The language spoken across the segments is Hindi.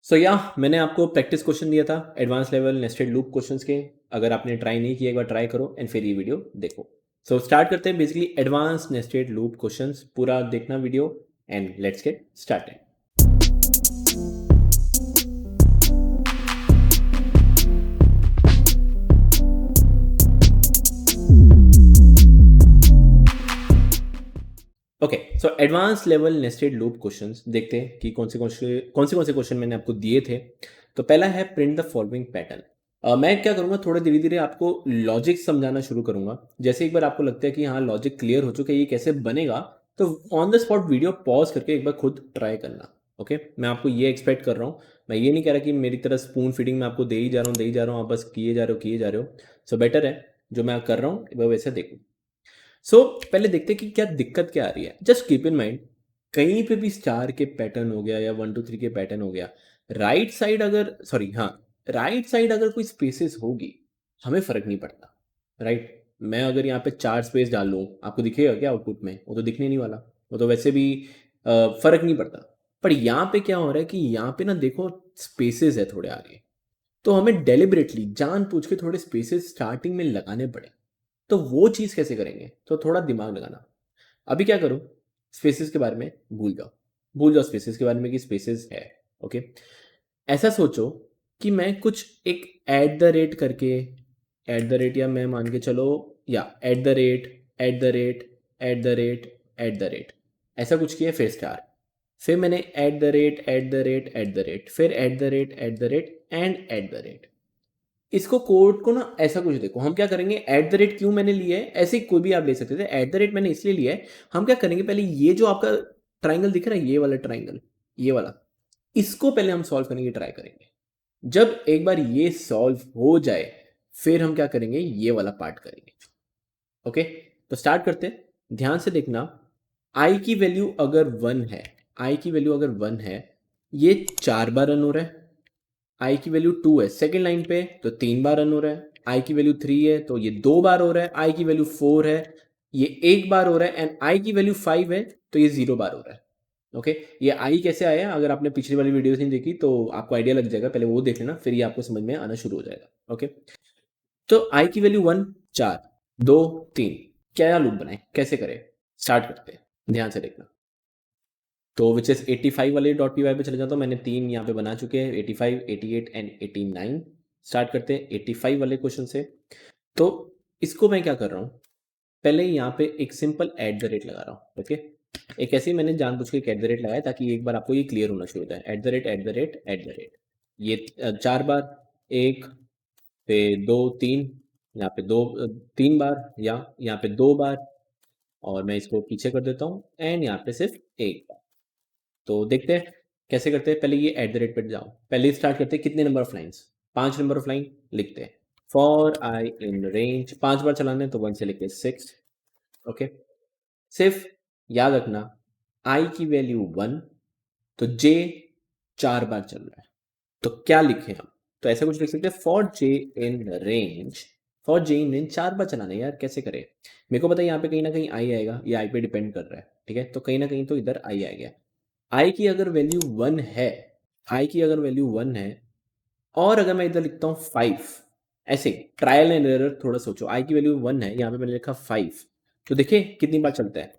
मैंने आपको प्रैक्टिस क्वेश्चन दिया था advance level nested loop questions के। अगर आपने ट्राई नहीं किया एक बार ट्राई करो एंड फिर ये वीडियो देखो। स्टार्ट करते हैं basically advance nested loop questions, पूरा देखना video and let's get started. Okay, so advance level nested loop questions देखते हैं कि कौन से क्वेश्चन मैंने आपको दिए थे। तो पहला है प्रिंट द फॉलोइंग पैटर्न। मैं क्या करूंगा, थोड़ा धीरे धीरे आपको लॉजिक समझाना शुरू करूंगा। जैसे एक बार आपको लगता है कि हाँ लॉजिक क्लियर हो चुका है, ये कैसे बनेगा, तो on the spot video pause करके एक बार खुद ट्राई करना। ओके, मैं आपको ये एक्सपेक्ट कर रहा हूँ। मैं ये नहीं कह रहा कि मेरी तरह स्पून फीडिंग में आपको दे ही जा रहा हूँ आप बस किए जा रहे हो। सो बेटर है जो मैं कर रहा हूँ वह वैसे देखो। पहले देखते हैं कि क्या दिक्कत क्या आ रही है। जस्ट कीप इन माइंड, कहीं पे भी स्टार के पैटर्न हो गया या 1 2 3 के पैटर्न हो गया, राइट साइड अगर कोई स्पेसेस होगी हमें फर्क नहीं पड़ता। राइट, मैं अगर यहाँ पे 4 स्पेस डाल लूँ आपको दिखेगा क्या आउटपुट में? वो तो दिखने नहीं वाला, वो तो वैसे भी फर्क नहीं पड़ता। पर यहाँ पे क्या हो रहा है कि यहाँ पे ना देखो स्पेसेस है थोड़े आगे, तो हमें डेलिबरेटली जानबूझ के थोड़े स्पेसेस स्टार्टिंग में लगाने पड़े। तो वो चीज़ कैसे करेंगे? तो थोड़ा दिमाग लगाना। अभी क्या करो, स्पेसेस के बारे में भूल जाओ स्पेसेस के बारे में कि स्पेसेस है। ओके, ऐसा सोचो कि मैं कुछ एक एट द रेट करके, एट द रेट या मैं मान के चलो, या at the rate, at the rate, at the rate, at the rate, ऐसा कुछ किया, फिर स्टार, फिर मैंने at the rate, at the rate, at the rate, फिर at the rate, at the rate and at the rate. इसको कोड को ना ऐसा कुछ देखो, हम क्या करेंगे, एट द रेट क्यों मैंने लिया है, ऐसे कोई भी आप ले सकते थे, एट द रेट मैंने इसलिए लिया है। हम क्या करेंगे, पहले ये जो आपका ट्राइंगल दिख रहा है, ये वाला ट्राइंगल, ये वाला, इसको पहले हम सॉल्व करने की ट्राई करेंगे। जब एक बार ये सॉल्व हो जाए फिर हम क्या करेंगे, ये वाला पार्ट करेंगे। ओके, तो स्टार्ट करते हैं। ध्यान से देखना, आई की वैल्यू अगर 1 है, आई की वैल्यू अगर 1 है, ये 4 बार रन हो रहा है। आई की वैल्यू 2 है सेकेंड लाइन पे, तो 3 बार रन हो रहा है। आई की वैल्यू 3 है तो ये 2 बार हो रहा है। आई की वैल्यू 4 है, ये 1 बार हो रहा है। एंड आई की वैल्यू 5 है तो ये 0 बार हो रहा है। ओके, ये आई कैसे आया, अगर आपने पिछली वाली वीडियोस नहीं देखी तो आपको आइडिया लग जाएगा, पहले वो देख लेना फिर ये आपको समझ में आना शुरू हो जाएगा। ओके, तो आई की वैल्यू 1, 4, 2, 3, क्या लूप बनाए, कैसे करें, स्टार्ट करते हैं। ध्यान से देखना, तो विच इज 85 वाले डॉट पी वाई पे चले जाता हूँ। मैंने 3 यहाँ पे बना चुके हैं, 85, 88 एंड 89। स्टार्ट करते हैं 85 वाले क्वेश्चन से। तो इसको मैं क्या कर रहा हूँ, पहले यहाँ पे एक सिंपल एट द रेट लगा रहा हूँ। ओके, एक ऐसे ही मैंने जानबूझ के एट द रेट लगाया ताकि एक बार आपको ये क्लियर होना शुरू हो जाए। Eight the rate, at the rate, at the rate, ये 4 बार, एक पे 2 3, यहाँ पे 2 3 बार, या यहाँ पे 2 बार, और मैं इसको पीछे कर देता हूँ एंड यहाँ पे सिर्फ 1 बार। तो देखते हैं कैसे करते हैं। पहले ये एट द रेट पे जाओ, पहले स्टार्ट करते हैं कितने number of lines, 5 number of line लिखते हैं। फॉर आई इन रेंज 5 बार चलाने तो 1 से लेके 6। ओके, सिर्फ याद रखना आई की वैल्यू 1, तो जे 4 बार चल रहा है, तो क्या लिखें हम, तो ऐसा कुछ लिख सकते हैं, for J in range, for J in range 4 बार चलाना है। यार कैसे करें, मेरे को पता है यहाँ पे कहीं ना कहीं आई आएगा, ये आई पे डिपेंड कर रहा है। ठीक है, तो कहीं ना कहीं तो इधर आई आएगा। आई की अगर वैल्यू 1 है, आई की अगर वैल्यू 1 है, और अगर मैं इधर लिखता हूँ 5, ऐसे ट्रायल एंड एरर, थोड़ा सोचो, आई की वैल्यू 1 है, यहाँ पे मैंने लिखा 5, तो देखिए कितनी बार चलता है।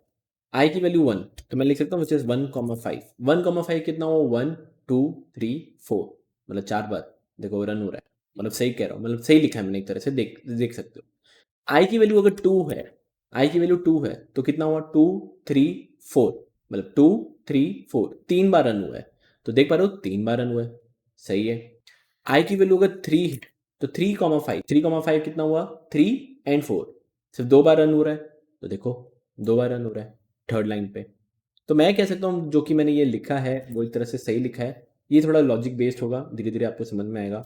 आई की वैल्यू 1, तो मैं लिख सकता हूँ विच इज 1,5। 1,5 कितना हो, 1 2 3 4, मतलब 4 बार देखो रन हो रहा है। मतलब सही कह रहा हूँ, मतलब सही लिखा है मैंने एक तरह से, देख देख सकते हो। आई की वैल्यू अगर 2 है, आई की वैल्यू 2 है तो कितना हुआ, 2 3 4, मतलब 2 3 4, 3 बार रन हुआ है। तो देख पा रहे हो 3 बार रन हुआ है, सही है। आई की वैल्यू अगर 3 है तो 3,5, 3,5 कितना हुआ, 3 एंड 4, सिर्फ 2 बार रन हो रहा है। तो देखो 2 बार रन हो रहा है थर्ड लाइन पे। तो मैं कह सकता हूँ जो कि मैंने ये लिखा है वो एक तरह से सही लिखा है। ये थोड़ा लॉजिक बेस्ड होगा, धीरे धीरे आपको समझ में आएगा।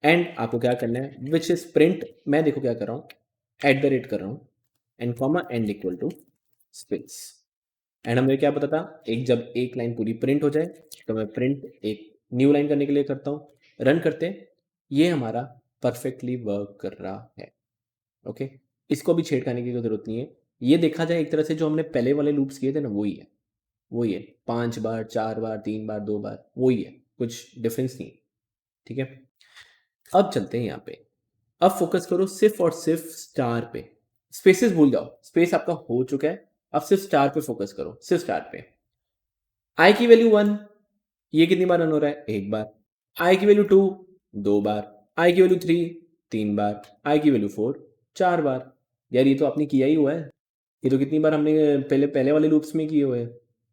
एंड आपको क्या करना है, विच इज प्रिंट, मैं देखो क्या कर रहा हूँ, एट द रेट कर रहा हूँ end comma end equal to space. And हमें क्या पता था, एक जब एक लाइन पूरी प्रिंट हो जाए तो मैं प्रिंट एक न्यू लाइन करने के लिए करता हूँ, रन करते हैं। ये हमारा परफेक्टली वर्क कर रहा है। ओके, इसको भी छेड़खानी की जरूरत नहीं है। ये देखा जाए एक तरह से जो हमने पहले वाले लूप्स किए थे ना, वही है, वही है, 5 बार, 4 बार, 3 बार, 2 बार, वही है। कुछ डिफरेंस नहीं, ठीक है। अब चलते हैं यहाँ पे, अब फोकस करो सिर्फ और सिर्फ स्टार पे, स्पेसेस भूल जाओ, स्पेस आपका हो चुका है, अब सिर्फ स्टार पे फोकस करो, सिर्फ स्टार पे। आई की वैल्यू 1, ये कितनी बार रन हो रहा है? एक बार। आई की वैल्यू 2, दो बार। आई की वैल्यू 3, तीन बार। आई की वैल्यू 4, चार बार। यार ये तो आपने किया ही हुआ है, ये तो कितनी बार हमने पहले पहले वाले लूप्स में किए हुए हैं,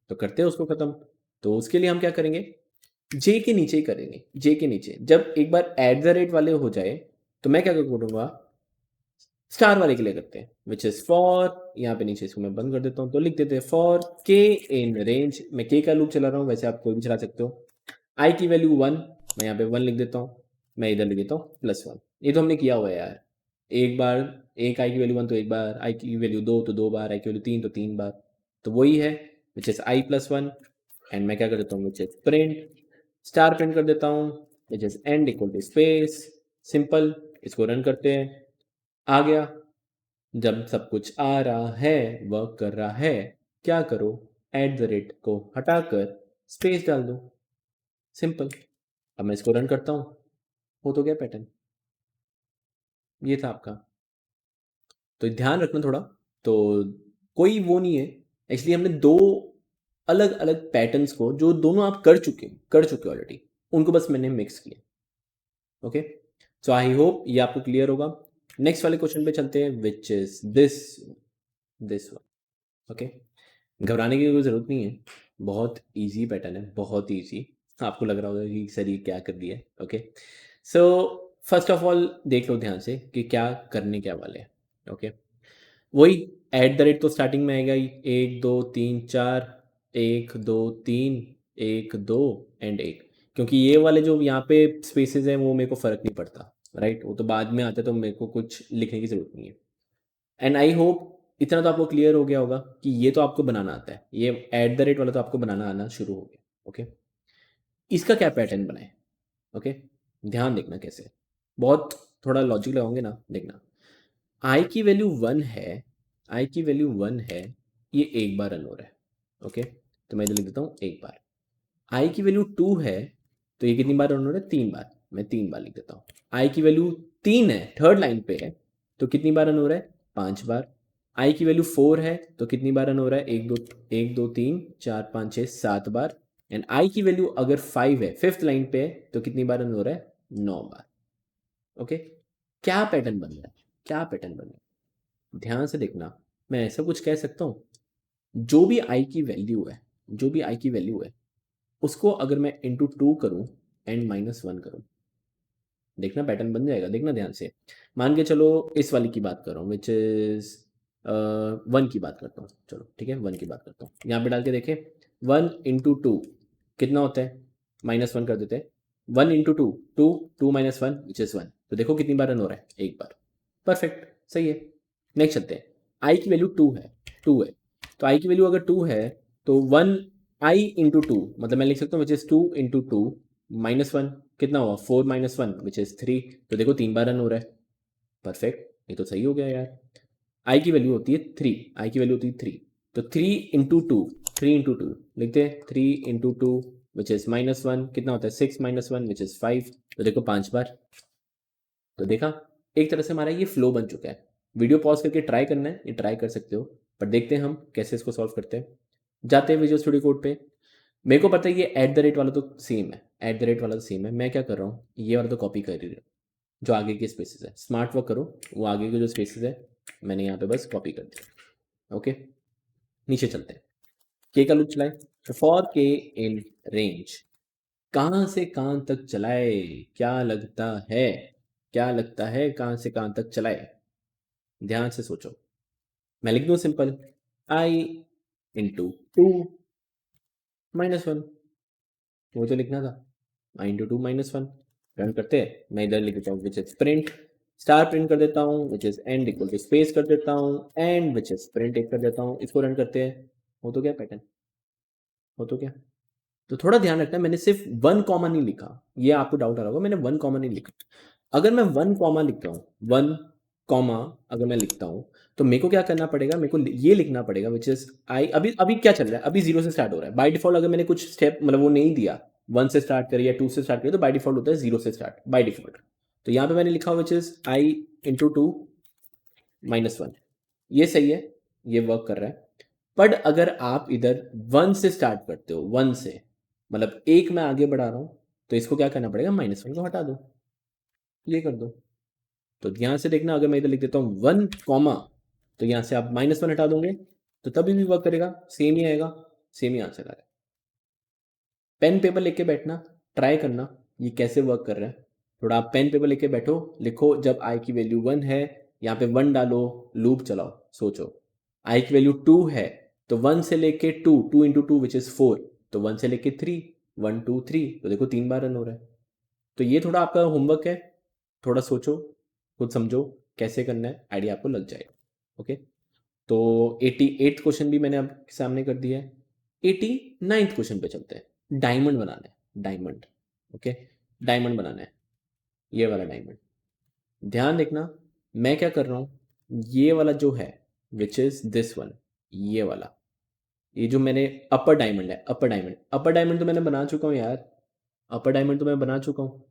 तो करते हैं उसको खत्म। तो उसके लिए हम क्या करेंगे, जे के नीचे ही करेंगे, जे के नीचे जब एक बार एट द रेट वाले हो जाए तो मैं क्या करूँगा, स्टार वाले के लिए करते हैं, विच इज फॉर, यहाँ पे नीचे इसको मैं बंद कर देता हूँ, तो लिख देते हैं फॉर के इन रेंज, मैं के का लूप चला रहा हूँ, वैसे आप कोई भी चला सकते हो। आई की वैल्यू 1, मैं यहाँ पे 1 लिख देता हूँ, मैं इधर लिख देता हूँ +1, ये तो हमने किया हुआ है यार, एक बार, एक आई की वैल्यू 1 तो एक बार, आई की वैल्यू 2 तो दो बार, आई की वैल्यू 3 तो तीन बार, तो वही है विच इज i+1। एंड मैं क्या कर देता हूँ, which is print, star print कर देता हूँ, which is end equal to space, simple. इसको रन करते हैं, आ गया। जब सब कुछ आ रहा है, वर्क कर रहा है, क्या करो, एट द रेट को हटाकर स्पेस डाल दो, सिंपल। अब मैं इसको रन करता हूँ, हो तो गया पैटर्न, ये था आपका। तो ध्यान रखना थोड़ा, तो कोई वो नहीं है, एक्चुअली हमने दो अलग अलग पैटर्न्स को, जो दोनों आप कर चुके ऑलरेडी, उनको बस मैंने मिक्स किया। ओके, सो आई होप ये आपको क्लियर होगा। नेक्स्ट वाले क्वेश्चन पे चलते हैं, which is this one. Okay, घबराने की कोई ज़रूरत नहीं है, बहुत इजी पैटर्न है, बहुत इजी। आपको लग रहा होगा कि सर ये क्या कर दिया है। Okay, so first of all देख लो ध्यान से कि क्या करने क्या वाले हैं। ओके, वही एट द रेट तो स्टार्टिंग में आएगा ही, 1 2 3 4, 1 2 3, 1 2 एंड 1, क्योंकि ये वाले जो यहाँ पे स्पेसेस हैं वो मेरे को फ़र्क नहीं पड़ता, राइट, वो तो बाद में आते, तो मेरे को कुछ लिखने की ज़रूरत नहीं है। एंड आई होप इतना तो आपको क्लियर हो गया होगा कि ये तो आपको बनाना आता है, ये एट द रेट वाला तो आपको बनाना आना शुरू हो गया। ओके, इसका क्या पैटर्न बनाए, ओके, ध्यान देखना कैसे, बहुत थोड़ा लॉजिक लगाओगे ना, देखना। आई की वैल्यू 1 है, आई की वैल्यू 1 है, ये एक बार रन हो रहा है। ओके, तो मैं इधर लिख देता हूँ एक बार। आई की वैल्यू 2 है, तो ये कितनी बार रन हो रहा है, तीन बार, मैं तीन बार लिख देता हूँ। आई की वैल्यू 3 है, थर्ड लाइन पे है, तो कितनी बार रन हो रहा है, पांच बार। आई की वैल्यू 4 है, तो कितनी बार रन हो रहा है, एक दो तीन चार पाँच छः सात बार। एंड आई की वैल्यू अगर 5 है, फिफ्थ लाइन पे है, तो कितनी बार रन हो रहा है, 9 बार। ओके, क्या पैटर्न बन रहा है, क्या पैटर्न बन रहा है, ध्यान से देखना। मैं ऐसा कुछ कह सकता हूँ, जो भी आई की वैल्यू है, जो भी आई की वैल्यू है, उसको अगर मैं इंटू 2 करूँ एंड -1 करूँ, देखना पैटर्न बन जाएगा, देखना ध्यान से। मान के चलो इस वाली की बात कर रहा हूँ, विच इज़ 1 की बात करता हूँ, चलो ठीक है, 1 की बात करता हूँ, यहाँ पे डाल के देखें, 1 इंटू टू कितना होता है, -1 कर देते हैं। 1 into two, two, two minus one which is 1, तो देखो कितनी बार रन हो रहा है, एक बार, परफेक्ट, सही है। नेक्स्ट चलते हैं, आई की वैल्यू 2 है, 2 है, तो आई की वैल्यू अगर 2 है, तो 1 आई इंटू टू, मतलब मैं लिख सकता हूँ विच इज़ 2 इंटू टू -1, कितना हुआ, 4 -1 विच इज़ 3, तो देखो तीन बार रन हो रहा है, परफेक्ट, ये तो सही हो गया यार। आई की वैल्यू होती है 3, आई की वैल्यू होती है 3, तो 3 इंटू टू, 3 इंटू टू लिखते हैं, 3 इंटू टू विच इज़ -1, कितना होता है, 6 -1 विच इज़ 5, तो देखो पांच बार। तो देखा, एक तरह से हमारा ये फ्लो बन चुका है। वीडियो पॉज करके ट्राई करना है, ये ट्राई कर सकते हो, पर देखते हैं हम कैसे इसको सॉल्व करते हैं। जाते हैं विजुअल स्टूडियो कोड पे। मेरे को पता है ये एट द रेट वाला तो सेम है, एट द रेट वाला तो सेम है, मैं क्या कर रहा हूँ, ये वाला तो कॉपी कर ही रहा हूँ, जो आगे के स्पेसेस है, स्मार्ट वर्क करो, वो आगे के जो स्पेसेस है मैंने यहाँ पे बस कॉपी कर दिया। ओके, नीचे चलते हैं, के का लूप चलाए, फॉर के इन रेंज, कहाँ से कहाँ तक चलाए, क्या लगता है, क्या लगता है कहाँ से कहाँ तक चलाए, ध्यान से सोचो। मैं लिख दूँ सिंपल, आई इंटू टू -1, वो तो लिखना था, आई इंटू टू -1, रन करते हैं, मैं इधर लिख देता हूँ which is print, star print कर देता हूँ, which is end equal to space कर देता हूँ, एंड विच इज प्रिंट एक कर देता हूँ, इसको रन करते हैं, हो तो क्या पैटर्न, हो तो क्या। तो थोड़ा ध्यान रखना, मैंने सिर्फ 1 कॉमा नहीं लिखा, ये आपको डाउट आ रहा होगा, मैंने 1 कॉमा नहीं लिखा। अगर मैं 1 कॉमा लिखता हूँ, 1 कॉमा अगर मैं लिखता हूँ, तो मेरे को क्या करना पड़ेगा, मेरे को ये लिखना पड़ेगा विच इज आई, अभी अभी क्या चल रहा है, अभी 0 से स्टार्ट हो रहा है बाय डिफॉल्ट, अगर मैंने कुछ स्टेप मतलब वो नहीं दिया, 1 से स्टार्ट करे या 2 से स्टार्ट करे तो बाय डिफ़ॉल्ट होता है 0 से स्टार्ट, बाय डिफ़ॉल्ट। तो यहाँ पे मैंने लिखा which is I into 2 minus 1, ये सही है, ये वर्क कर रहा है। बट अगर आप इधर 1 से स्टार्ट करते हो, 1 से, मतलब 1 मैं आगे बढ़ा रहा हूँ, तो इसको क्या करना पड़ेगा, -1 को हटा दो, ये कर दो। तो यहाँ से देखना, अगर मैं इधर लिख देता हूँ 1 कॉमा, तो यहाँ से आप -1 हटा दोगे, तो तभी भी वर्क करेगा, सेम ही आएगा, सेम ही आंसर आएगा। पेन पेपर लेके बैठना, ट्राई करना ये कैसे वर्क कर रहा है। थोड़ा आप पेन पेपर लेके बैठो, लिखो जब आई की वैल्यू 1 है, यहाँ पे 1 डालो, लूप चलाओ, सोचो। आई की वैल्यू 2 है, तो 1 से लेके 2, 2 इंटू 2 विच इज़ 4, तो 1 से लेके 3, 1 2 3, तो देखो 3 बार रन हो रहा है। तो ये थोड़ा आपका होमवर्क है, थोड़ा सोचो, खुद समझो कैसे करना है, आइडिया आपको लग जाएगा। ओके, तो 88th क्वेश्चन भी मैंने आपके सामने कर दिया है। 89th क्वेश्चन पे चलते हैं। डायमंड बनाना है, डायमंड। ओके, डायमंड बनाना है, ये वाला डायमंड। ध्यान देखना, मैं क्या कर रहा हूँ, ये वाला जो है विच इज़ दिस वन, ये वाला, ये जो मैंने अपर डायमंड है, अपर डायमंड, अपर डायमंड तो मैंने बना चुका हूँ यार, अपर डायमंड तो मैं बना चुका हूँ,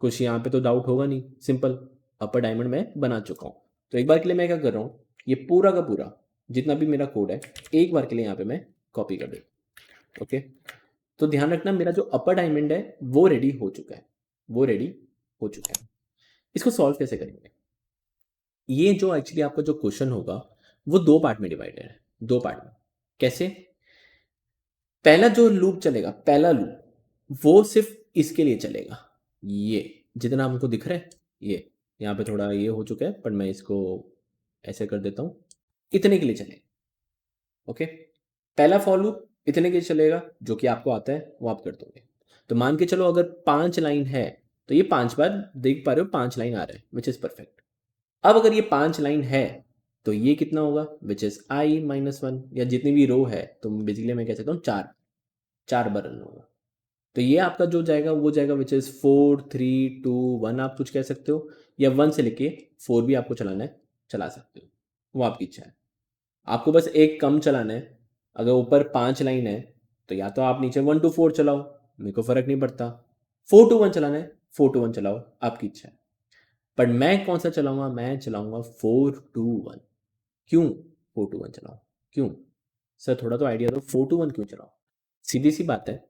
कुछ यहाँ पे तो डाउट होगा नहीं, सिंपल, अपर डायमंड मैं बना चुका हूँ। तो एक बार के लिए मैं क्या कर रहा हूँ, ये पूरा का पूरा जितना भी मेरा कोड है, एक बार के लिए यहाँ पे मैं कॉपी कर देता हूँ। ओके, तो ध्यान रखना, मेरा जो अपर डायमंड है वो रेडी हो चुका है, वो रेडी हो चुका है। इसको सॉल्व कैसे करेंगे, ये जो एक्चुअली आपका जो क्वेश्चन होगा वो दो पार्ट में डिवाइडेड है, दो पार्ट में। कैसे, पहला जो लूप चलेगा, पहला लूप वो सिर्फ इसके लिए चलेगा, ये जितना हमको दिख रहा है, ये यहाँ पे थोड़ा ये हो चुका है, पर मैं इसको ऐसे कर देता हूँ, इतने के लिए चलेगा। ओके, पहला फॉर लूप इतने के लिए चलेगा, जो कि आपको आता है वो आप कर दोगे। तो मान के चलो अगर 5 लाइन है, तो ये 5 बार देख पा रहे हो, 5 लाइन आ रहा है, विच इज़ परफेक्ट। अब अगर ये 5 लाइन है, तो ये कितना होगा, विच इज़ I -1, या जितनी भी रो है, तो बेसिकली मैं कह सकता हूँ 4, 4 बार रन होगा। तो ये आपका जो जाएगा वो जाएगा विच इज़ 4 3 2 1, आप कुछ कह सकते हो, या 1 से लेके 4 भी आपको चलाना है, चला सकते हो, वो आपकी इच्छा है। आपको बस एक कम चलाना है, अगर ऊपर 5 लाइन है, तो या तो आप नीचे 1 to 4 चलाओ, मेरे को फ़र्क नहीं पड़ता। 4 to 1 चलाना है, 4 to 1 चलाओ, आपकी इच्छा है। पर मैं कौन सा चलाऊँगा, मैं चलाऊँगा 4 to 1। क्यों 4 to 1 चलाऊँ? क्यों? सर थोड़ा तो आइडिया दो, 4 to 1 क्यों चलाऊँ? सीधी-सी बात है,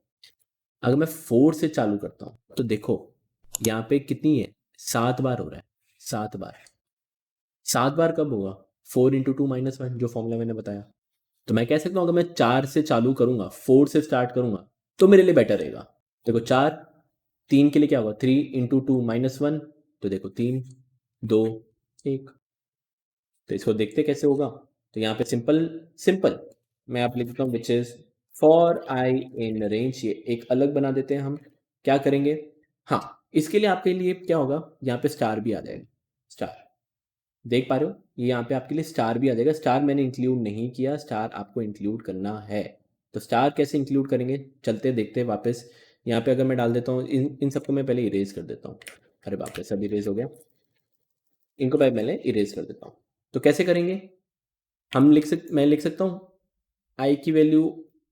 अगर मैं 4 से चालू करता हूँ, तो देखो यहाँ पे कितनी है, 7 बार हो रहा है, 7 बार। 7 बार कब होगा? 4 इंटू 2 माइनस 1, जो फॉर्मूला मैंने बताया। तो मैं कह सकता हूँ अगर मैं 4 से चालू करूँगा, 4 से स्टार्ट करूँगा, तो मेरे लिए बेटर रहेगा। देखो 4, 3 के लिए क्या होगा, 3 इंटू 2 माइनस 1, तो देखो 3 2 1। तो इसको देखते कैसे होगा, तो यहाँ पे सिंपल सिंपल मैं आप लिख देता हूँ which is for I in range, ये एक अलग बना देते हैं हम। क्या करेंगे, हाँ, इसके लिए आपके लिए क्या होगा, यहाँ पे स्टार भी आ जाएगा, स्टार, देख पा रहे हो, ये यहाँ पे आपके लिए स्टार भी आ जाएगा। स्टार मैंने इंक्लूड नहीं किया, स्टार आपको इंक्लूड करना है। तो स्टार कैसे इंक्लूड करेंगे, चलते देखते हैं वापस। यहाँ पे अगर मैं डाल देता हूँ, इन सबको मैं पहले इरेज कर देता हूँ। अरे बाप रे, सब इरेज हो गया, इनको पहले इरेज कर देता हूँ। तो कैसे करेंगे, मैं लिख सकता हूँ आई की वैल्यू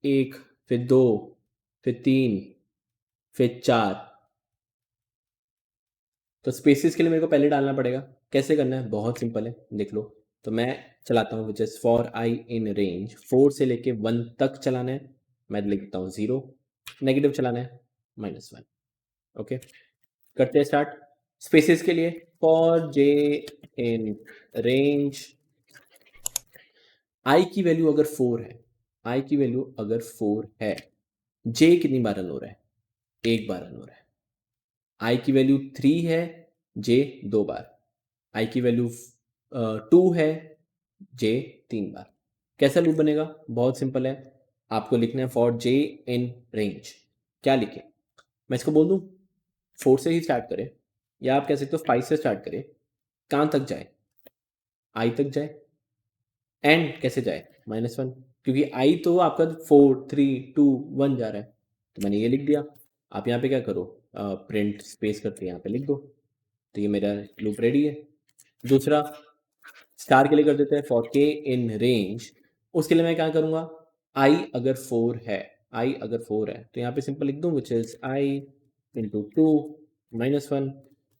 1, फिर 2, फिर 3, फिर 4। तो स्पेसिस के लिए मेरे को पहले डालना पड़ेगा। कैसे करना है, बहुत सिंपल है, देख लो। तो मैं चलाता हूँ which is for I in range, 4 से लेके 1 तक चलाना है, मैं लिख देता हूँ 0, नेगेटिव चलाना है -1। ओके, करते हैं स्टार्ट। स्पेसिस के लिए फॉर जे इन रेंज, आई की वैल्यू अगर 4 है, आई की वैल्यू अगर 4 है, जे कितनी बार रन हो रहा है, एक बार रन हो रहा है। आई की वैल्यू 3 है, जे 2 बार। आई की वैल्यू 2 है, जे 3 बार। कैसा लूप बनेगा, बहुत सिंपल है, आपको लिखना है फॉर जे इन रेंज। क्या लिखें, मैं इसको बोल दूँ 4 से ही स्टार्ट करें, या आप कह सकते हो 5 से स्टार्ट करें, कहाँ तक जाए, आई तक जाए, एंड कैसे जाए -1, क्योंकि आई तो आपका 4 3 2 1 जा रहा है, तो मैंने ये लिख दिया। आप यहाँ पे क्या करो, प्रिंट स्पेस करके यहाँ पे लिख दो, तो ये मेरा लूप रेडी है। दूसरा स्टार के लिए कर देते हैं फॉर के इन रेंज, उसके लिए मैं क्या करूँगा, आई अगर 4 है, आई अगर 4 है तो यहाँ पे सिंपल लिख दूँ विच इज़ आई इंटू 2 -1।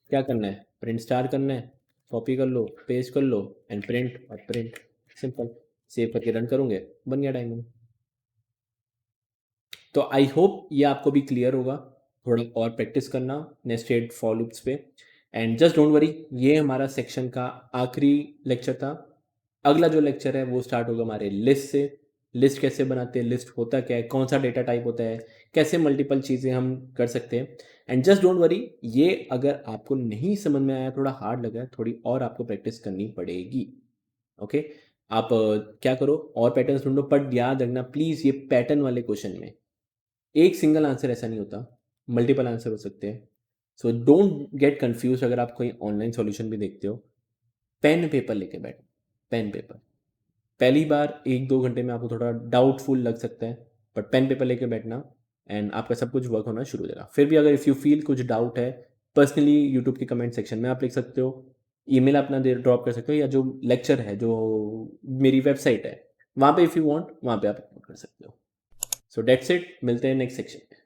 क्या करना है, प्रिंट स्टार करना है, कॉपी कर लो, पेस्ट कर लो एंड प्रिंट और प्रिंट। सिंपल। सेव करके रन करूँगे, बन गया डायमंड। तो आई होप ये आपको भी क्लियर होगा। थोड़ा और प्रैक्टिस करना नेस्टेड फॉर लूप्स पे। एंड जस्ट डोंट वरी, ये हमारा सेक्शन का आखिरी लेक्चर था। अगला जो लेक्चर है वो स्टार्ट होगा हमारे लिस्ट से। लिस्ट कैसे बनाते हैं, लिस्ट होता क्या है, कौन सा डेटा टाइप होता है, कैसे मल्टीपल चीज़ें हम कर सकते हैं। एंड जस्ट डोंट वरी, ये अगर आपको नहीं समझ में आया, थोड़ा हार्ड लगा है, थोड़ी और आपको प्रैक्टिस करनी पड़ेगी। ओके। आप क्या करो, और पैटर्न्स ढूंढो, बट याद रखना प्लीज़ ये पैटर्न वाले क्वेश्चन में एक सिंगल आंसर ऐसा नहीं होता, मल्टीपल आंसर हो सकते हैं। So don't get confuse. अगर आप कोई ऑनलाइन सॉल्यूशन भी देखते हो, पेन पेपर लेके बैठो, पेन पेपर। पहली बार 1-2 घंटे में आपको थोड़ा डाउटफुल लग सकता है, बट पेन पेपर लेके बैठना एंड आपका सब कुछ वर्क होना शुरू हो जाएगा। फिर भी अगर इफ़ यू फील कुछ डाउट है, पर्सनली यूट्यूब के कमेंट सेक्शन में आप लिख सकते हो, ईमेल अपना दे ड्रॉप कर सकते हो, या जो लेक्चर है, जो मेरी वेबसाइट है, वहाँ पे इफ़ यू वांट वहाँ पे आप अपलोड कर सकते हो। सो दैट्स इट, मिलते हैं नेक्स्ट सेक्शन में।